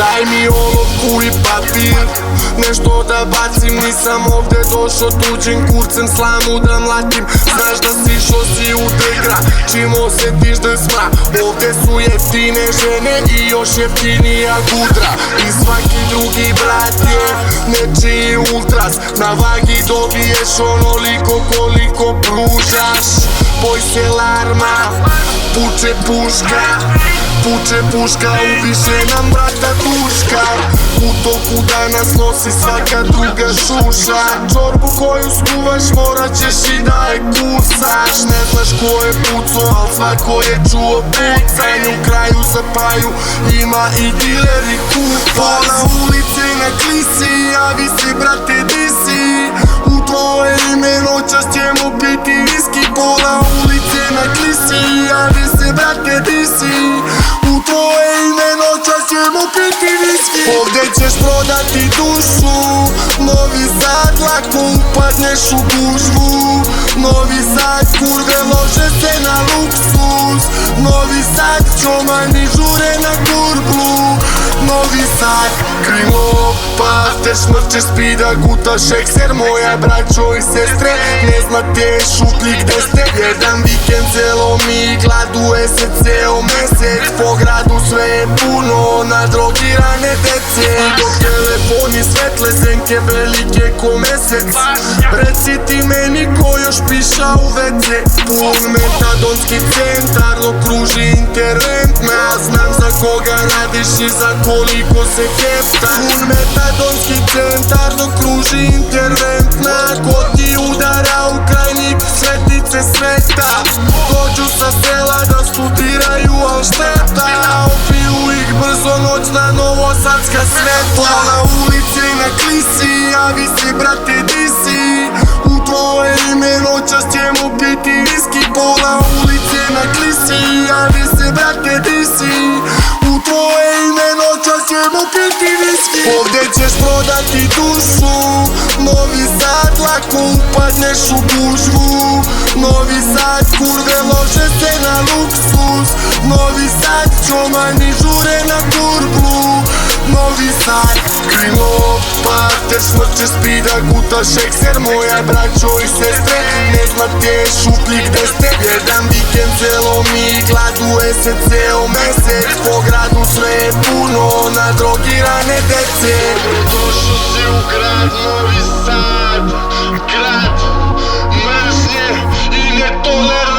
Daj mi olovku i papir, nešto da bacim. Nisam ovde došao tuđim kurcem slamu da mlatim. Znaš da sišao si u degra čim osjetiš da smra. Ovde su jeftine žene i još jeftinija gudra. I svaki drugi brat je nečiji ultras. Na vagi dobiješ onoliko koliko pružaš. Boj se larma, puče puška, puče puška, ubiše nam brata tuška. U toku da nas nosi svaka druga šuša. Čorbu koju skuvaš morat ćeš i da je kusaš. Ne znaš ko je puco, al svako je čuo pucanj. U kraju zapaju ima i diler i kupac. Pola ulice na klisi, javi se brate di si. U tvoje ime noćas ćemo piti viski. Pola ulice na klisi, javi se brate di si. U tvoje ime noćas ćemo piti viski. Ovdje ćeš prodati dušu, Novi Sad, lako upadneš u gužvu. Novi Sad, kurve lože se na luksuz. Novi Sad, čomani žure na kurblu. Novi Sad, krilo, pašteš, mrčeš, spida, gutaš ekser. Moja braćo i sestre, ne znate šuplji gde ste. Jedan vikend celo mi gladuje se ceo mesec. Po gradu sve je puno nadrogirane dece. Dok telefoni svetle, senke velike ko mesec. Reci ti meni ko još piša u WC. Pun metadonski centar dok kruži interventna. Znam za koga radiš i za koliko se hefta. Pun metadonski centar dok kruži interventna. Ko ti udara u krajnik svetice sveta. Dođu sa sela da studiraju, al šteta. Opiju ih brzo noćna novosadska svetla. Na ulici na klisi, javi se brate di si. U tvoje ime noćas ćemo piti viski. Pola ulice na klisi, javi se brate di si. U tvoje ime noćas ćemo piti viski. Ovdje ćeš prodati dušu, Novi Sad, lako upadneš u gužvu. Novi Sad, kurve lože se na luksuz. Novi Sad, čomani žure na kurblu. Novi Sad, krilo, pašteš, mrčeš, spida, gutaš ekser. Moja braćo i sestre, ne znate šuplji gde ste. Jedan vikend celo mi gladuje se ceo mesec. Po gradu sve je puno nadrogirane dece. Došao si u grad Novi Sad, grad mržnje i netolerancije.